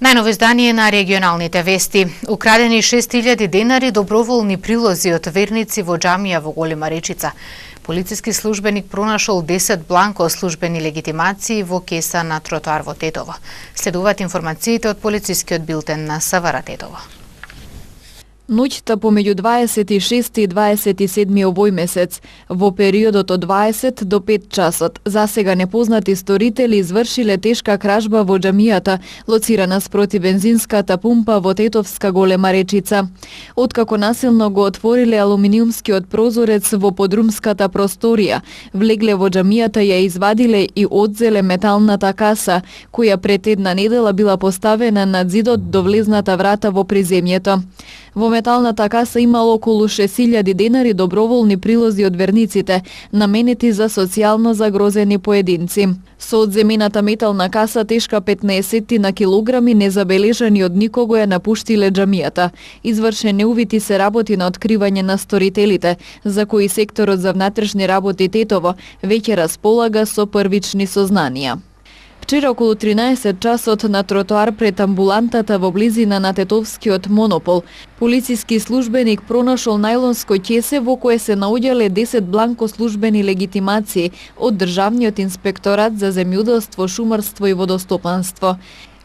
Најново издание на регионалните вести. Украдени 6000 денари доброволни прилози од верници во џамија во Голема Речица. Полициски службеник пронашол 10 бланко службени легитимации во кеса на тротоар во Тетово. Следуваат информациите од полицискиот билтен на СВР Тетово. Ноќта помеѓу 26 и 27 овој месец, во периодот од 20 до 5 часот, засега непознати сторители извршиле тешка кражба во џамијата, лоцирана спроти бензинската пумпа во Тетовска Голема Речица. Откако насилно го отвориле алуминиумскиот прозорец во подрумската просторија, влегле во џамијата, ја извадиле и одзеле металната каса, која пред една недела била поставена над зидот до влезната врата во приземјето. Во металната каса имало околу 6000 денари доброволни прилози од верниците, наменети за социјално загрозени поединци. Со одземената метална каса тешка 15 на килограми, незабележани од никого, ја напуштиле џамијата. Извршени увити се работи на откривање на сторителите, за кои секторот за внатрешни работи Тетово веќе располага со првични сознанија. Вчера околу 13 часот на тротоар пред амбулантата во близина на Тетовскиот монопол, полициски службеник пронашол најлонско ќесе во кое се наоѓале 10 бланко службени легитимации од Државниот инспекторат за земјоделство, шумарство и водостопанство.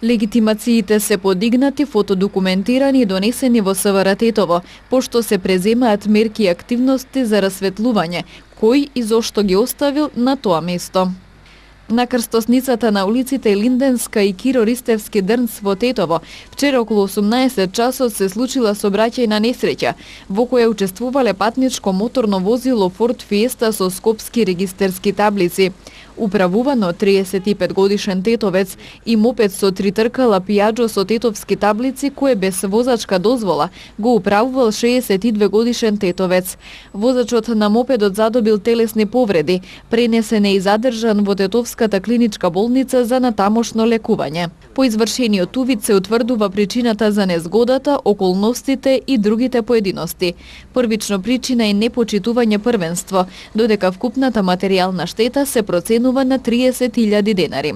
Легитимациите се подигнати, фотодокументирани и донесени во СВР Тетово, пошто се преземаат мерки и активности за расветлување кој и зошто ги оставил на тоа место. На крстосницата на улиците Линденска и Киро Ристевски Дрнц во Тетово, вчера околу 18 часот се случила сообраќајна несреќа, во која учествувале патничко моторно возило Ford Fiesta со скопски регистерски таблици, управувано 35 годишен тетовец и мопед со 3 тркала Piaggio со тетовски таблици, кој без возачка дозвола го управувал 62 годишен тетовец. Возачот на мопедот задобил телесни повреди, пренесен е и задржан во Тетовската клиничка болница за натамошно лекување. По извршениот увид се утврдува причината за незгодата, околностите и другите поединости. Првично причина е непочитување првенство, додека вкупната материјална штета се проценува на 30.000 денари.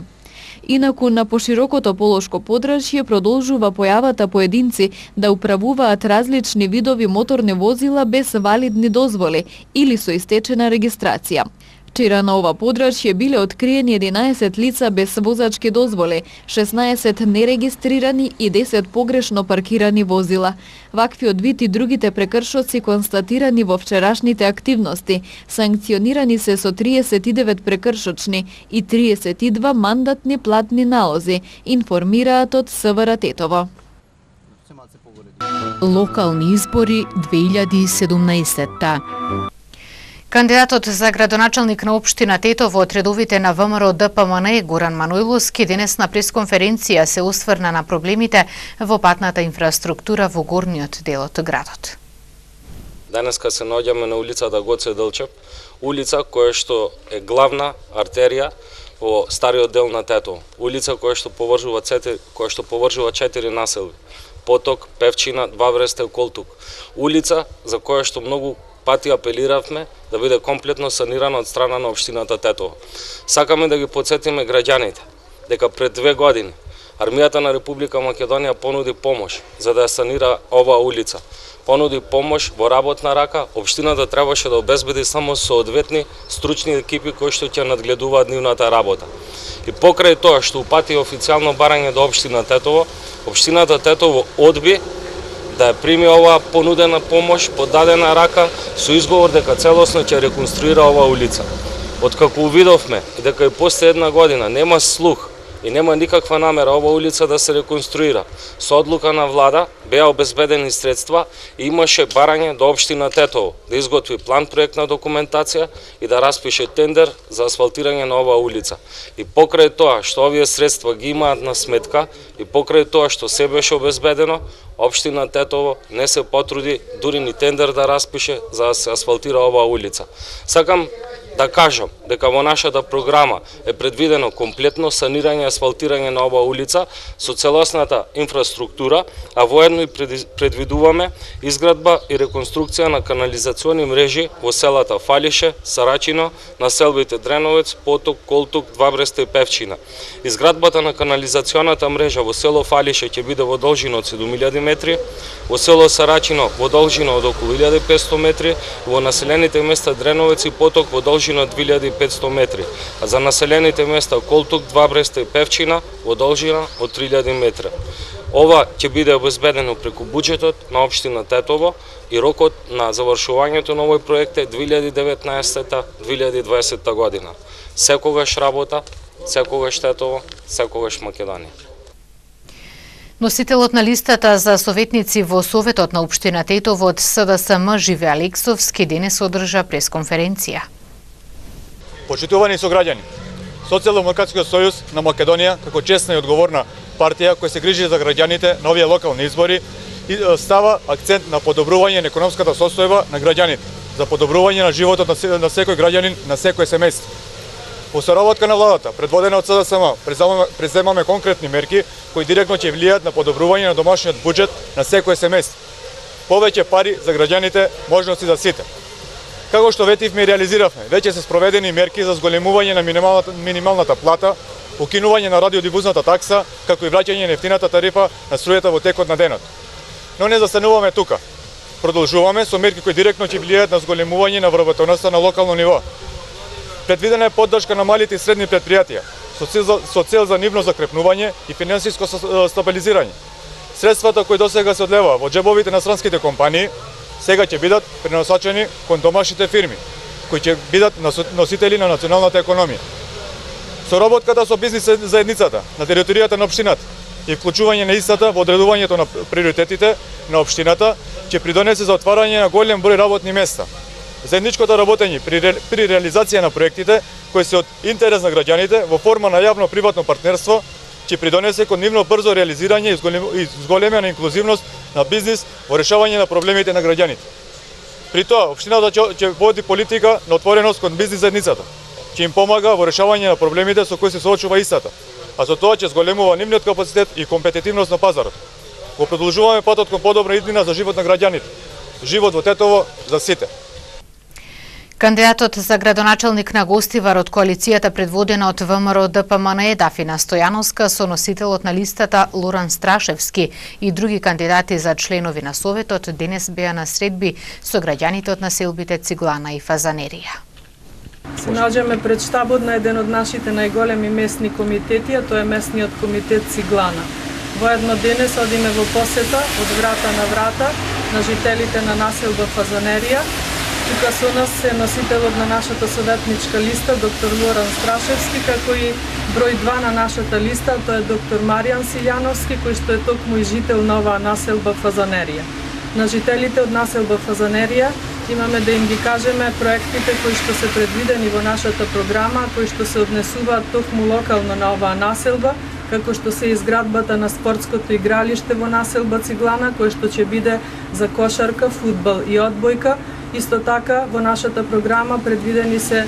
Инаку на поширокото полошко подрачје продолжува појавата поединци да управуваат различни видови моторни возила без валидни дозволи или со истечена регистрација. Вчера на ова подрачје биле откриени 11 лица без возачки дозволи, 16 нерегистрирани и 10 погрешно паркирани возила. Ваквиот вид и другите прекршоци констатирани во вчерашните активности, санкционирани се со 39 прекршочни и 32 мандатни платни налози, информираат од СВР Тетово. Локални избори 2017. Кандидатот за градоначалник на општина Тетово од редовите на ВМРО ДПМН Горан Манојловски денес на пресконференција се осврна на проблемите во патната инфраструктура во горниот дел од градот. Денеска се наоѓаме на улицата Гоце Делчев, улица која што е главна артерија во стариот дел на Тетово, улица која што поврзува 4 населби: Поток, Певчина, Два Вресте, Колтук. Улица за која што многу пати апелиравме да биде комплетно санирана од страна на општината Тетово. Сакаме да ги потсетиме граѓаните дека пред 2 години Армијата на Република Македонија понуди помош за да санира оваа улица. Понуди помош во работна рака, општината требаше да обезбеди само соодветни стручни екипи кои што ќе надгледуваат нивната работа. И покрај тоа што упати официјално барање до општина Тетово, општината Тетово одби да прими оваа понудена помош под дадена рака со изговор дека целосно ќе реконструира оваа улица. Откако увидовме и дека и после 1 година нема слух и нема никаква намера оваа улица да се реконструира, со одлука на влада беа обезбедени средства и имаше барање до општина Тетово да изготви план проектна документација и да распише тендер за асфалтирање на оваа улица. И покрај тоа што овие средства ги имаат на сметка и покрај тоа што се беше обезбедено, општина Тетово не се потруди дури ни тендер да распише за да се асфалтира оваа улица. Сакам да кажам дека во нашата програма е предвидено комплетно санирање и асфалтирање на оваа улица со целосната инфраструктура, а воедно и предвидуваме изградба и реконструкција на канализациони мрежи во селата Фалише, Сарачино, населбите Дреновец, Поток, Колтук, Двабреста и Певчина. Изградбата на канализационата мрежа во село Фалише ќе биде во должина од 7000 метри, во село Сарачино во должина од околу 1500 метри, во населените места Дреновец и Поток во должина од 2500 метри, а за населените места Колтук, Двабреста и Певчина во должина од 3000 метри. Ова ќе биде обезбедено преку буџетот на општина Тетово и рокот на завршувањето на овој проект е 2019-2020 година. Секогаш работа, секогаш Тетово, секогаш Македонија. Носителот на листата за советници во Советот на општина Тетово од СДСМ Живе Алексовски денес одржа пресконференција. Почитувани сограѓани, Социјалдемократскиот сојуз на Македонија, како честна и одговорна партија која се грижи за граѓаните на овие локални избори, става акцент на подобрување на економската состојба на граѓаните, за подобрување на животот на секој граѓанин, на секој семејство. Во соработка на владата, предводена од СДСМ, преземаме конкретни мерки кои директно ќе влијаат на подобрување на домашниот буџет на секој семејство. Повеќе пари за граѓаните, можности за сите. Како што ветивме и реализиравме, веќе се спроведени мерки за зголемување на минималната плата, укинување на радиодифузната такса, како и враќање на ефтината тарифа на струјата во текот на денот. Но не застануваме тука. Продолжуваме со мерки кои директно ќе влијаат на зголемување на вработеността на локално ниво. Предвидена е поддршка на малите и средни предпријатија со цел за нивно закрепнување и финансиско стабилизирање. Средствата кои досега се одлева во џебовите на странските компании сега ќе бидат пренасочени кон домашните фирми, кои ќе бидат носители на националната економија. Соработката со бизнис заедницата на територијата на општината и вклучување на истата во одредувањето на приоритетите на општината ќе придонесе за отварање на голем број работни места. Заедничкото работење при реализација на проектите кои се од интерес на граѓаните во форма на јавно-приватно партнерство ќе придонесе кон нивно брзо реализирање и зголемена инклузивност на бизнис во решавање на проблемите на граѓаните. При тоа, општината ќе води политика на отвореност кон бизнис заедницата, ќе им помага во решавање на проблемите со кои се соочува истата, а со тоа ќе зголемува нивниот капацитет и компетитивност на пазарот. Го продолжуваме патот кон подобра иднина за живот на граѓаните. Живот во Тетово за сите. Кандидатот за градоначалник на Гостивар од коалицијата предводена од ВМРО ДПМН Дафина Стојановска со носителот на листата Лоран Страшевски и други кандидати за членови на Советот денес беа на средби со граѓаните од населбите Циглана и Фазанерија. Се наоѓаме пред штабот на еден од нашите најголеми местни комитети, а тоа е местниот комитет Циглана. Воедно денес одиме во посета од врата на врата на жителите на населба Фазанерија. Тука со нас е носителот на нашата советничка листа, доктор Лоран Страшевски, како и број 2 на нашата листа, тоа е доктор Маријан Силјановски, кој што е токму и жител на оваа населба Фазанерија. На жителите од населба Фазанерија имаме да им ги кажеме проектите кои што се предвидени во нашата програма, кои што се однесуваат токму локално на оваа населба, како што се изградбата на спортското игралиште во населба Циглана, кој што ќе биде за кошарка, фудбал и одбојка. Исто така, во нашата програма предвидени се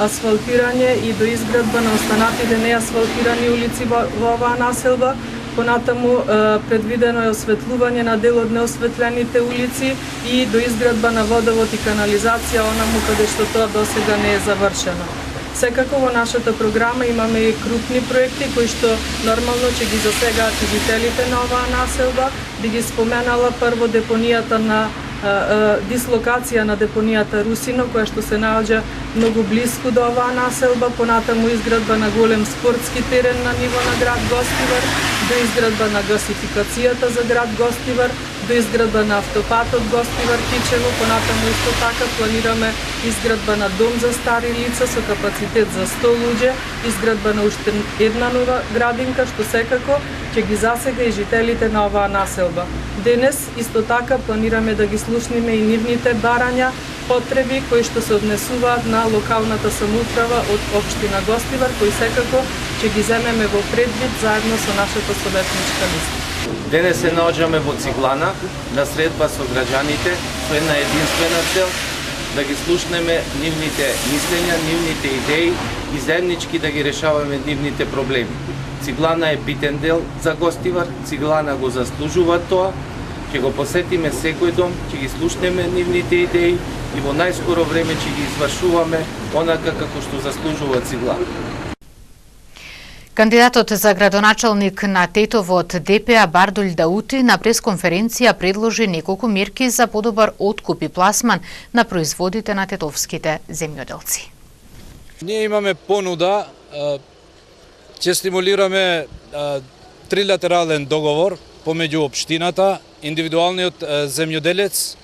асфалтирање и доизградба на останатите неасфалтирани улици во оваа населба. Понатаму предвидено е осветлување на дел од неосветлените улици и доизградба на водовод и канализација онаму каде што тоа досега не е завршено. Секако во нашата програма имаме и крупни проекти кои што нормално ќе ги засегаат и жителите на оваа населба. Би ги споменала прво депонијата на дислокација на депонијата Русино, која што се наоѓа многу блиску до оваа населба, понатаму изградба на голем спортски терен на ниво на град Гостивар, до изградба на гасификацијата за град Гостивар, до изградба на автопатот Гостивар-Кичево, понатаму исто така планираме изградба на дом за стари лица со капацитет за 100 луѓе, изградба на уште една нова градинка, што секако ќе ги засега и жителите на оваа населба. Денес исто така планираме да ги слушниме и нивните барања, потреби кои што се однесуваат на локалната самоуправа од општина Гостивар, кои секако ќе ги земеме во предвид заедно со нашата советничка листа. Денес се наоѓаме во Циглана на средба со граѓаните со една единствена цел да ги слушнеме нивните мислења, нивните идеи и заеднички да ги решаваме нивните проблеми. Циглана е битен дел за Гостивар, Циглана го заслужува тоа, ќе го посетиме секој дом, ќе ги слушнеме нивните идеи и во најскоро време ќе ги извршуваме онака како што заслужува Циглана. Кандидатот за градоначалник на Тетово од ДПА Бардулј Даути на пресконференција предложи неколку мерки за подобар откуп и пласман на производите на тетовските земјоделци. Ние имаме понуда, ќе стимулираме трилатерален договор помеѓу општината, индивидуалниот земјоделец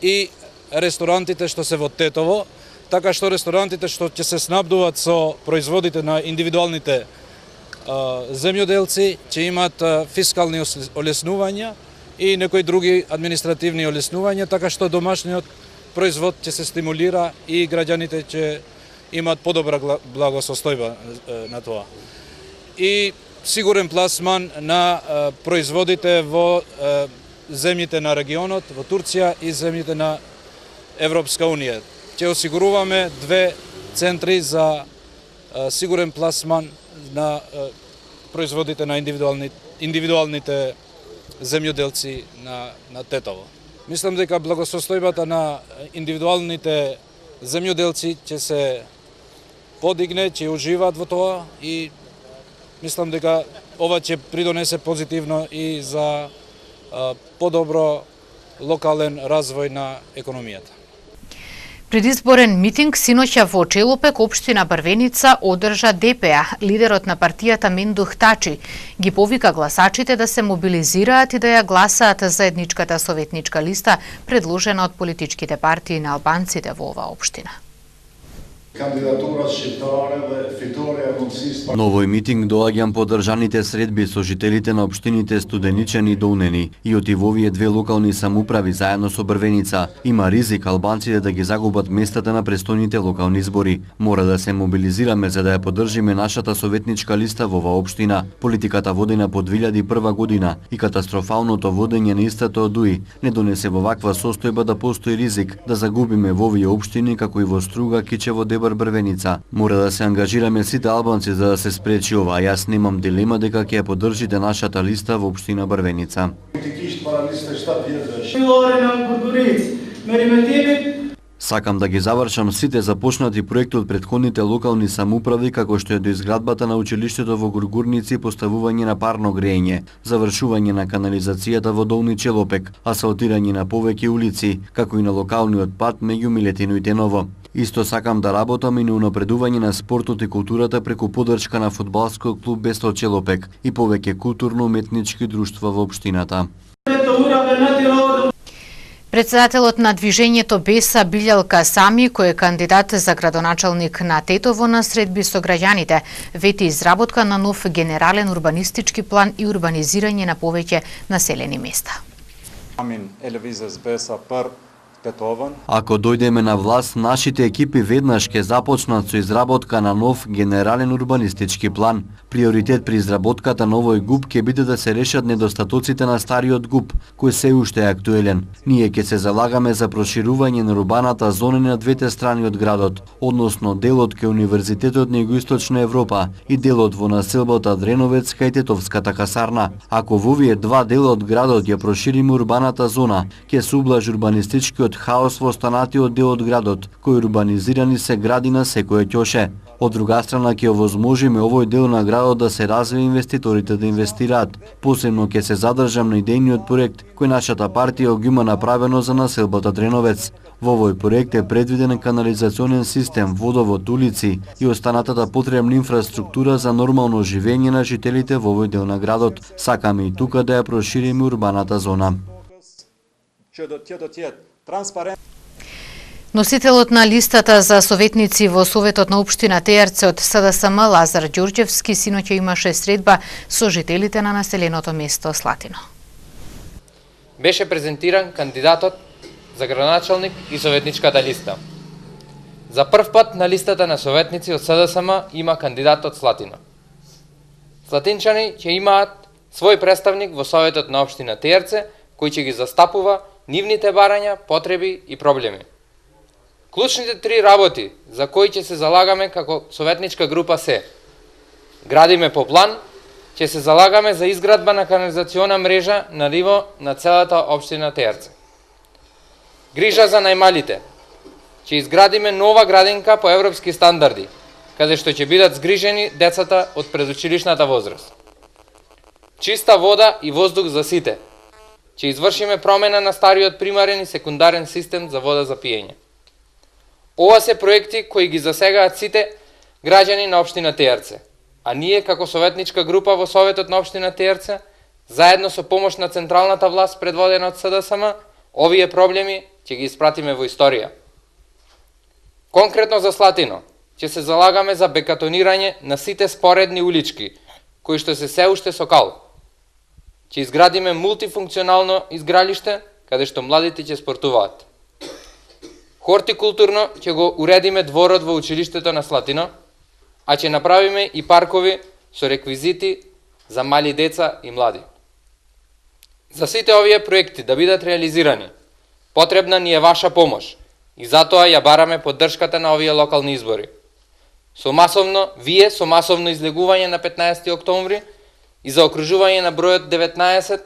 и ресторантите што се во Тетово, така што ресторантите што ќе се снабдуваат со производите на индивидуалните земјоделци ќе имаат фискални олеснувања и некои други административни олеснувања, така што домашниот производ ќе се стимулира и граѓаните ќе имаат подобра благосостојба на тоа. И сигурен пласман на производите во земјите на регионот, во Турција и земјите на Европска Унија. Ќе осигуруваме 2 центри за сигурен пласман на производите на индивидуалните земјоделци на Тетово. Мислам дека благосостојбата на индивидуалните земјоделци ќе се подигне, ќе уживаат во тоа и мислам дека ова ќе придонесе позитивно и за подобро локален развој на економијата. Предизборен митинг синоќа во Челопек, општина Брвеница, одржа ДПА. Лидерот на партијата Мендух Тачи ги повика гласачите да се мобилизираат и да ја гласаат заедничката советничка листа предложена од политичките партии на албанците во оваа општина. На овој митинг доаѓам по одржаните средби со жителите на општините Студеничен и Доунени и од овие 2 локални самоуправи заедно со Брвеница. Има ризик албанците да ги загубат местата на престојните локални избори. Мора да се мобилизираме за да ја поддржиме нашата советничка листа во оваа општина. Политиката водена по 2001 година и катастрофалното водење на истата од УИ не донесе во ваква состојба да постои ризик да загубиме во овие општини како и во Струга, Кичево, Брвеница. Мора да се ангажираме сите албанци за да се спречи ова. Јас немам дилема дека ќе ја поддржите нашата листа во општина Брвеница. Сакам да ги завршам сите започнати проекти од претходните локални самоуправи, како што е доизградбата на училиштето во Гургурници и поставување на парно грејење, завршување на канализацијата во Долни Челопек, асфалтирање на повеќе улици, како и на локалниот пат меѓу Милетино и Теново. Исто сакам да работам и на унапредување на спортот и културата преку поддршка на фудбалскиот клуб Бесто Челопек и повеќе културно-уметнички друштва во општината. Председателот на движењето Беса Билјалка Сами, кој е кандидат за градоначалник на Тетово на средби со граѓаните, вети изработка на нов генерален урбанистички план и урбанизирање на повеќе населени места. Ако дојдеме на власт, нашите екипи веднаш ќе започнат со изработка на нов генерален урбанистички план. Приоритет при изработката на овој ГУП ќе биде да се решат недостатоците на стариот ГУП, кој се уште е актуелен. Ние ќе се залагаме за проширување на урбаната зона на двете страни од градот, односно делот кај Универзитетот на Југоисточна Европа и делот во населбата Дреновец кај Тетовската касарна. Ако во овие 2 дела од градот ја прошириме урбаната зона, ќе се ублажи урбанистичкиот хаос во останатиот дел од градот, кој урбанизирани се гради на секој ќоше. Од друга страна ќе овозможиме овој дел на градот да се развие инвеститорите да инвестираат. Посебно ќе се задржам на идејниот проект кој нашата партија го има направено за населбата Дреновец. Во овој проект е предвиден канализационен систем, водовод, улици и останатата потребна инфраструктура за нормално живење на жителите во овој дел на градот. Сакаме и тука да ја прошириме урбаната зона. Носителот на листата за советници во Советот на општина Тејарце од СДСМ Лазар Ѓорѓевски синоќа имаше средба со жителите на населеното место Слатино. Беше презентиран кандидатот за градоначалник и советничката листа. За прв пат на листата на советници од СДСМ има кандидат од Слатино. Слатинчани ќе имаат свој представник во Советот на општина Тејарце кој ќе ги застапува нивните барања, потреби и проблеми. Клучните три работи за кои ќе се залагаме како советничка група се: градиме по план, ќе се залагаме за изградба на канализациона мрежа на ниво на целата општина Тејарце. Грижа за најмалите. Ќе изградиме нова градинка по европски стандарди, каде што ќе бидат згрижени децата од предучилишната возраст. Чиста вода и воздух за сите. Ќе извршиме промена на стариот примарен и секундарен систем за вода за пиење. Ова се проекти кои ги засегаат сите граѓани на општина Тејарце, а ние како советничка група во Советот на општина Тејарце, заедно со помош на централната власт предводена од СДСМ, овие проблеми ќе ги испратиме во историја. Конкретно за Слатино, ќе се залагаме за бекатонирање на сите споредни улички, кои што се уште со кал. Ќе изградиме мултифункционално изгралиште, каде што младите ќе спортуваат. Хортикултурно ќе го уредиме дворот во училиштето на Слатино, а ќе направиме и паркови со реквизити за мали деца и млади. За сите овие проекти да бидат реализирани, потребна ни е ваша помош и затоа ја бараме поддршката на овие локални избори. Вие со масовно излегување на 15 октомври и за окружување на бројот 19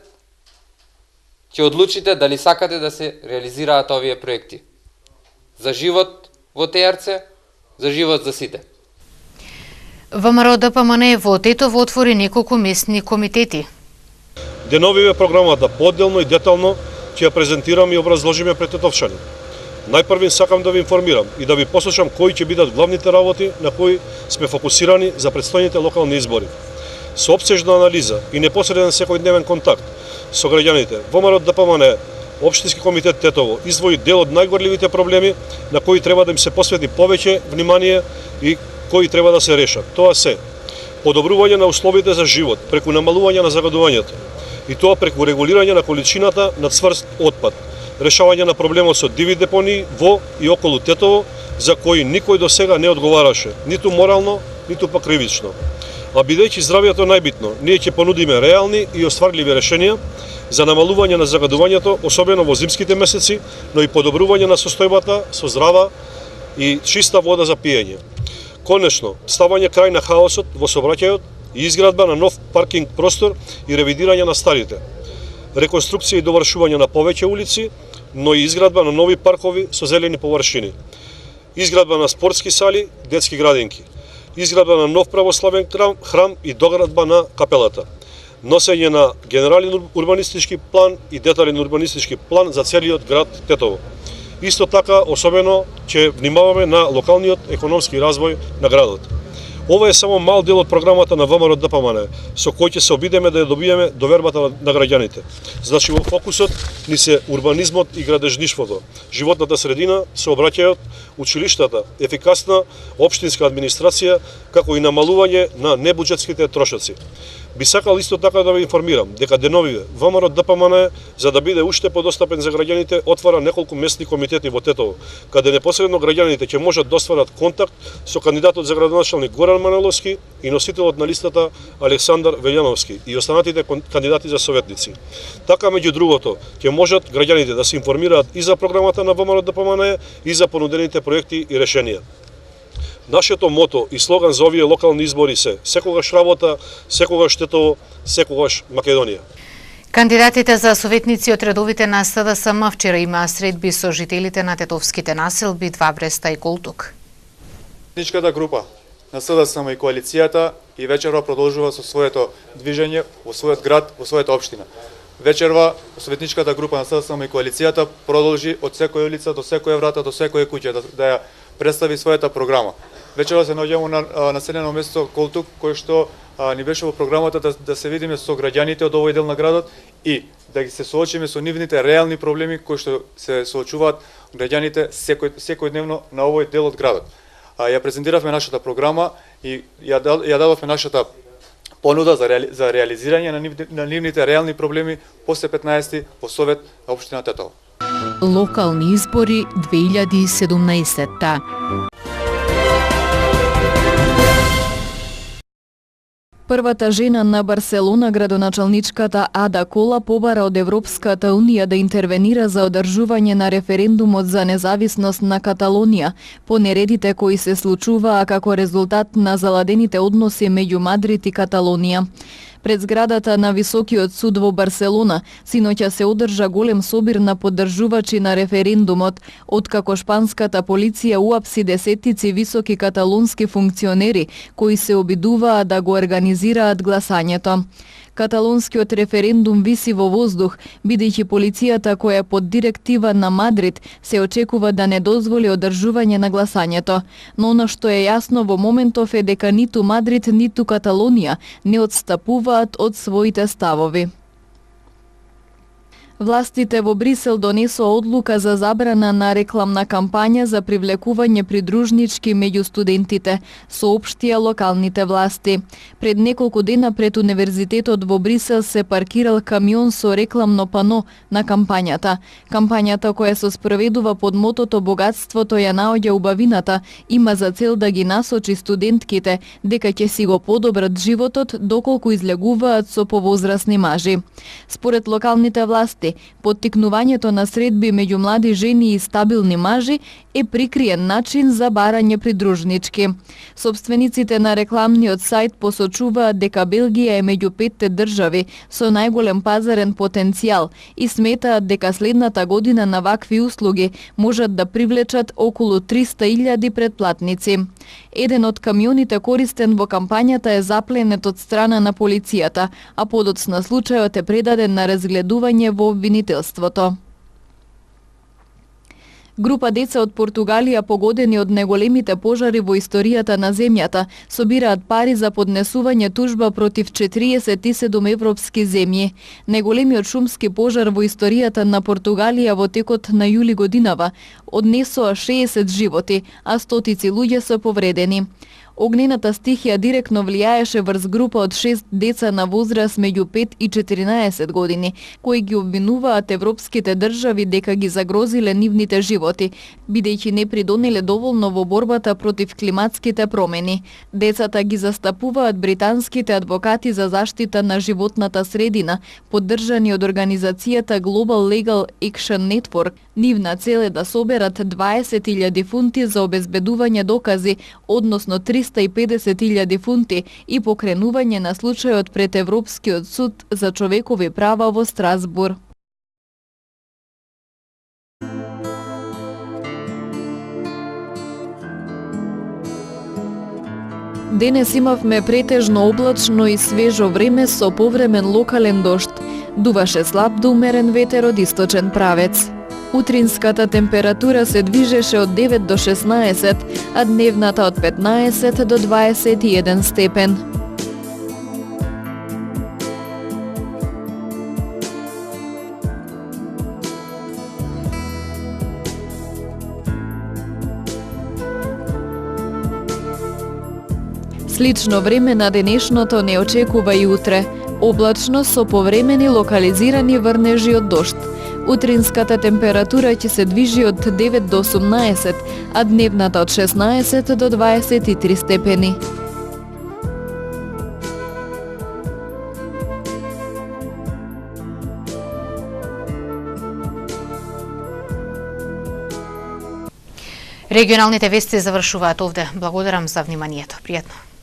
ќе одлучите дали сакате да се реализираат овие проекти. За живот во Тејарце, за живот за сите. ВМРО ДПМН во Тетово отвори неколку местни комитети. Деновиве програмата поделно и детално ќе ја презентираме и образложиме пред тетовчани. Најпрвин сакам да ви информирам и да ви послушам кои ќе бидат главните работи на кои сме фокусирани за предстојните локални избори. Со опсежна анализа и непосреден секојдневен контакт со граѓаните, ВМРО ДПМН, Општински комитет Тетово издвои дел од најгорливите проблеми на кои треба да им се посвети повеќе внимание и кои треба да се решат. Тоа се подобрување на условите за живот преку намалување на загадувањето, и тоа преку регулирање на количината на цврст отпад, решавање на проблемот со диви депонии во и околу Тетово, за кои никој до сега не одговараше, ниту морално, ниту па кривично. А бидејќи здравието е најбитно, ние ќе понудиме реални и остварливи решенија за намалување на загадувањето, особено во зимските месеци, но и подобрување на состојбата со здрава и чиста вода за пиење. Конечно, ставање крај на хаосот во сообраќајот и изградба на нов паркинг простор и ревидирање на старите. Реконструкција и довршување на повеќе улици, но и изградба на нови паркови со зелени површини. Изградба на спортски сали, детски градинки. Изградба на нов православен храм и доградба на капелата. Носење на генерален урбанистички план и детален урбанистички план за целиот град Тетово. Исто така, особено, ќе внимаваме на локалниот економски развој на градот. Ова е само мал дел од програмата на ВМРО ДПМН, со кој ќе се обидеме да ја добиеме довербата на граѓаните. Значи, во фокусот ни се урбанизмот и градежништвото, животната средина, сообраќајот, училиштата, ефикасна општинска администрација, како и намалување на небуџетските трошоци. Би сакал исто така да ве информирам дека деновиве ВМРО ДПМН, за да биде уште подостапен за граѓаните, отвара неколку местни комитети во Тетово, каде непосредно граѓаните ќе можат да остварат контакт со кандидатот за градоначалник Горан Манеловски и носителот на листата Александар Велјановски и останатите кандидати за советници. Така, меѓу другото, ќе можат граѓаните да се информираат и за програмата на ВМРО ДПМН и за понудените проекти и решенија. Нашето мото и слоган за овие локални избори се секогаш работа, секогаш Тетово, секогаш Македонија. Кандидатите за советници од редовите на СДСМ вчера имаа средби со жителите на тетовските населби Два Бреста и Колтук. Советничката група на СДСМ и коалицијата и вечерва продолжува со своето движење во својот град, во својата општина. Вечерва советничката група на СДСМ и коалицијата продолжи од секоја улица до секоја врата до секоја куќа да ја представи својата програма. Вечерва се наоѓаме на населено место Колтук, кој што ни беше во програмата да се видиме со граѓаните од овој дел на градот и да ги се соочиме со нивните реални проблеми кои што се соочуваат граѓаните секојдневно на овој дел од градот. Ја презентиравме нашата програма и ја дадовме нашата понуда за реализирање на нивните реални проблеми после 15 во Совет на општина Тетово. Локални избори 2017. првата жена на Барселона, градоначалничката Ада Кола побара од Европската Унија да интервенира за одржување на референдумот за независност на Каталонија, по нередите кои се случуваа како резултат на заладените односи меѓу Мадрид и Каталонија. Пред зградата на Високиот суд во Барселона синоќа се одржа голем собир на поддржувачи на референдумот, откако шпанската полиција уапси десеттици високи каталонски функционери кои се обидуваа да го организираат гласањето. Каталонскиот референдум виси во воздух, бидејќи полицијата која е под директива на Мадрид се очекува да не дозволи одржување на гласањето. Но она што е јасно во моментов е дека ниту Мадрид, ниту Каталонија не отстапуваат од своите ставови. Властите во Брисел донесоа одлука за забрана на рекламна кампања за привлекување придружнички меѓу студентите, соопштија локалните власти. Пред неколку дена пред Универзитетот во Брисел се паркирал камион со рекламно пано на кампањата. Кампањата која се спроведува под мотото "Богатството ја наоѓа убавината" има за цел да ги насочи студентките дека ќе си го подобрат животот доколку излегуваат со повозрасни мажи. Според локалните власти, поттикнувањето на средби меѓу млади жени и стабилни мажи е прикриен начин за барање придружнички. Собствениците на рекламниот сајт посочуваат дека Белгија е меѓу 5 држави со најголем пазарен потенцијал и сметаат дека следната година на вакви услуги можат да привлечат околу 300.000 претплатници. Еден од камионите користен во кампањата е запленет од страна на полицијата, а подоцна случајот е предаден на разгледување во обвинителството. Група деца од Португалија погодени од неголемите пожари во историјата на земјата собираат пари за поднесување тужба против 47 европски земји. Неголемиот шумски пожар во историјата на Португалија во текот на јули годинава однесоа 60 животи, а стотици луѓе се повредени. Огнената стихија директно влијаеше врз група од 6 деца на возраст меѓу 5 и 14 години, кои ги обвинуваат европските држави дека ги загрозиле нивните животи, бидејќи не придонеле доволно во борбата против климатските промени. Децата ги застапуваат британските адвокати за заштита на животната средина, поддржани од организацијата Global Legal Action Network. Нивна цел е да соберат 20.000 фунти за обезбедување докази, односно 350.000 фунти и покренување на случајот пред Европскиот суд за човекови права во Страсбур. Денес имавме претежно облачно и свежо време со повремен локален дожд. Дуваше слаб до умерен ветер од источен правец. Утринската температура се движеше од 9 до 16, а дневната од 15 до 21 степен. Слично време на денешното не очекува и утре. Облачно со повремени локализирани врнежи од дожд. Утринската температура ќе се движи од 9 до 18, а дневната од 16 до 23 степени. Регионалните вести завршуваат овде. Благодарам за вниманието. Пријатно.